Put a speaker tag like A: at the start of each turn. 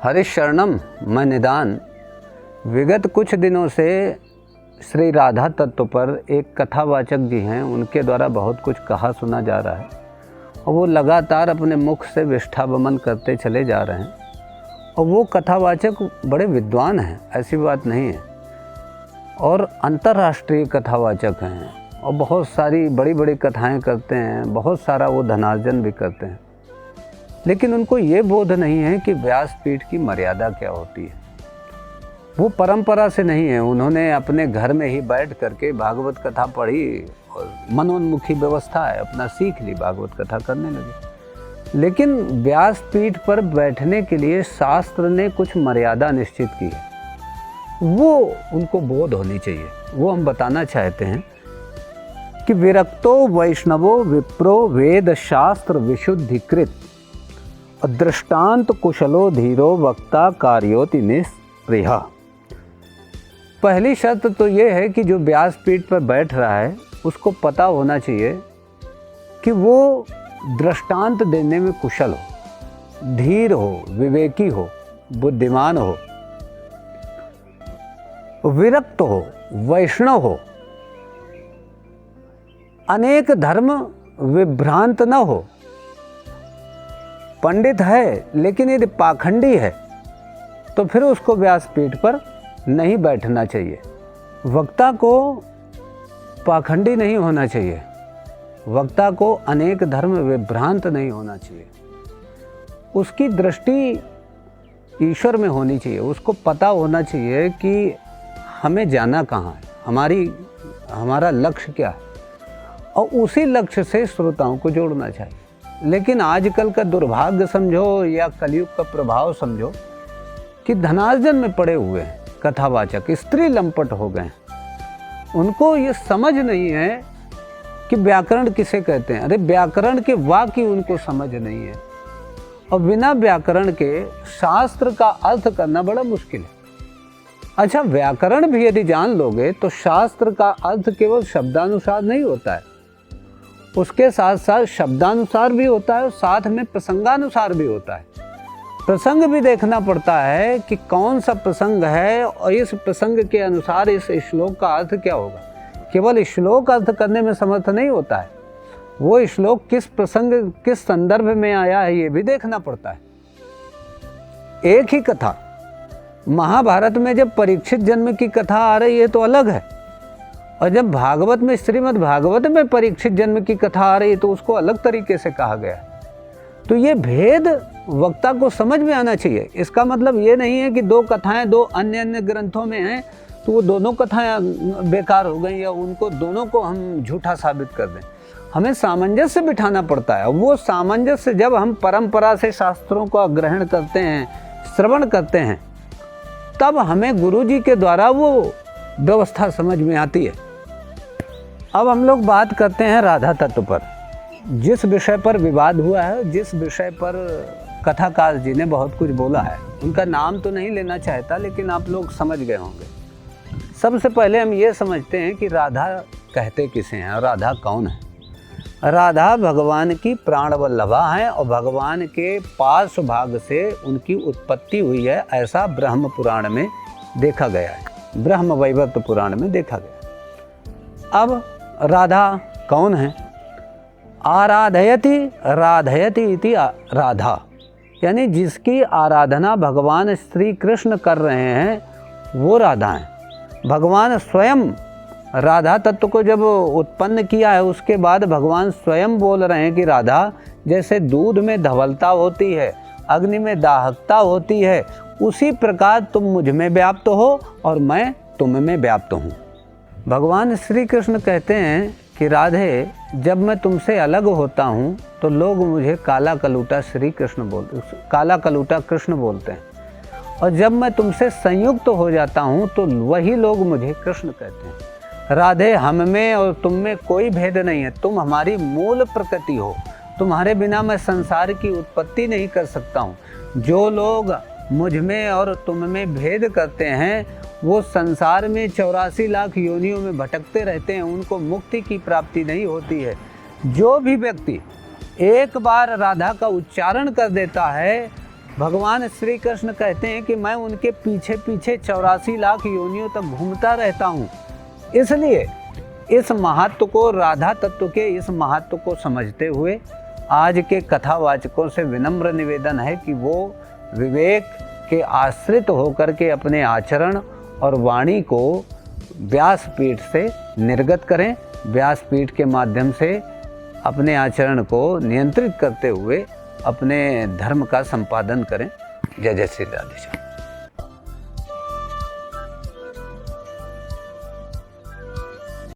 A: हरिशरणम मैं निदान। विगत कुछ दिनों से श्री राधा तत्व पर एक कथावाचक जी हैं, उनके द्वारा बहुत कुछ कहा सुना जा रहा है और वो लगातार अपने मुख से विष्ठावमन करते चले जा रहे हैं। और वो कथावाचक बड़े विद्वान हैं, ऐसी बात नहीं है, और अंतर्राष्ट्रीय कथावाचक हैं और बहुत सारी बड़ी बड़ी कथाएं करते हैं, बहुत सारा वो धनार्जन भी करते हैं। लेकिन उनको ये बोध नहीं है कि व्यासपीठ की मर्यादा क्या होती है। वो परंपरा से नहीं है, उन्होंने अपने घर में ही बैठ करके भागवत कथा पढ़ी और मनोन्मुखी व्यवस्था है, अपना सीख ली, भागवत कथा करने लगे। लेकिन व्यासपीठ पर बैठने के लिए शास्त्र ने कुछ मर्यादा निश्चित की है, वो उनको बोध होनी चाहिए। वो हम बताना चाहते हैं कि विरक्तो वैष्णवो विप्रो वेद शास्त्र विशुद्धिकृत दृष्टांत कुशलो धीरो वक्ता कार्योति निस्पृह। पहली शर्त तो ये है कि जो व्यासपीठ पर बैठ रहा है उसको पता होना चाहिए कि वो दृष्टांत देने में कुशल हो, धीर हो, विवेकी हो, बुद्धिमान हो, विरक्त हो, वैष्णव हो, अनेक धर्म विभ्रांत न हो, पंडित है लेकिन यदि पाखंडी है तो फिर उसको व्यासपीठ पर नहीं बैठना चाहिए। वक्ता को पाखंडी नहीं होना चाहिए, वक्ता को अनेक धर्म विभ्रांत नहीं होना चाहिए, उसकी दृष्टि ईश्वर में होनी चाहिए। उसको पता होना चाहिए कि हमें जाना कहाँ है, हमारा लक्ष्य क्या है, और उसी लक्ष्य से श्रोताओं को जोड़ना चाहिए। लेकिन आजकल का दुर्भाग्य समझो या कलयुग का प्रभाव समझो कि धनार्जन में पड़े हुए हैं कथावाचक, स्त्री लंपट हो गए हैं। उनको ये समझ नहीं है कि व्याकरण किसे कहते हैं। अरे व्याकरण के वाक्य उनको समझ नहीं है, और बिना व्याकरण के शास्त्र का अर्थ करना बड़ा मुश्किल है। अच्छा, व्याकरण भी यदि जान लोगे तो शास्त्र का अर्थ केवल शब्दानुसार नहीं होता है, उसके साथ साथ शब्दानुसार भी होता है और साथ में प्रसंगानुसार भी होता है। प्रसंग भी देखना पड़ता है कि कौन सा प्रसंग है और इस प्रसंग के अनुसार इस श्लोक का अर्थ क्या होगा। केवल श्लोक अर्थ करने में समर्थ नहीं होता है, वो श्लोक किस प्रसंग किस संदर्भ में आया है ये भी देखना पड़ता है। एक ही कथा महाभारत में जब परीक्षित जन्म की कथा आ रही है तो अलग है, और जब भागवत में श्रीमद् भागवत में परीक्षित जन्म की कथा आ रही है तो उसको अलग तरीके से कहा गया है। तो ये भेद वक्ता को समझ में आना चाहिए। इसका मतलब ये नहीं है कि दो कथाएं दो अन्य अन्य ग्रंथों में हैं तो वो दोनों कथाएं बेकार हो गई या उनको दोनों को हम झूठा साबित कर दें। हमें सामंजस्य बिठाना पड़ता है। वो सामंजस्य जब हम परंपरा से शास्त्रों का ग्रहण करते हैं, श्रवण करते हैं, तब हमें गुरुजी के द्वारा वो व्यवस्था समझ में आती है। अब हम लोग बात करते हैं राधा तत्व पर। जिस विषय पर विवाद हुआ है, जिस विषय पर कथाकार जी ने बहुत कुछ बोला है, उनका नाम तो नहीं लेना चाहता, लेकिन आप लोग समझ गए होंगे। सबसे पहले हम ये समझते हैं कि राधा कहते किसे हैं और राधा कौन है। राधा भगवान की प्राणवल्लभा हैं और भगवान के पार्श्व भाग से उनकी उत्पत्ति हुई है, ऐसा ब्रह्म पुराण में देखा गया है, ब्रह्म वैवर्त पुराण में देखा गया। अब राधा कौन है? आराधयति राधयति इति राधा, यानी जिसकी आराधना भगवान श्री कृष्ण कर रहे हैं वो राधा हैं। भगवान स्वयं राधा तत्व को जब उत्पन्न किया है उसके बाद भगवान स्वयं बोल रहे हैं कि राधा, जैसे दूध में धवलता होती है, अग्नि में दाहकता होती है, उसी प्रकार तुम मुझ में व्याप्त हो और मैं तुम में व्याप्त हूँ। भगवान श्री कृष्ण कहते हैं कि राधे, जब मैं तुमसे अलग होता हूँ तो लोग मुझे काला कलूटा काला कलूटा कृष्ण बोलते हैं, और जब मैं तुमसे संयुक्त हो जाता हूँ तो वही लोग मुझे कृष्ण कहते हैं। राधे, हम में और तुम में कोई भेद नहीं है, तुम हमारी मूल प्रकृति हो, तुम्हारे बिना मैं संसार की उत्पत्ति नहीं कर सकता हूँ। जो लोग मुझ में और तुम में भेद करते हैं वो संसार में 84 लाख योनियों में भटकते रहते हैं, उनको मुक्ति की प्राप्ति नहीं होती है। जो भी व्यक्ति एक बार राधा का उच्चारण कर देता है भगवान श्री कृष्ण कहते हैं कि मैं उनके पीछे पीछे 84 लाख योनियों तक घूमता रहता हूँ। इसलिए इस महत्व को, राधा तत्व के इस महत्व को समझते हुए आज के कथावाचकों से विनम्र निवेदन है कि वो विवेक के आश्रित होकर के अपने आचरण और वाणी को व्यासपीठ से निर्गत करें, व्यासपीठ के माध्यम से अपने आचरण को नियंत्रित करते हुए अपने धर्म का संपादन करें। जय जय श्री राधे।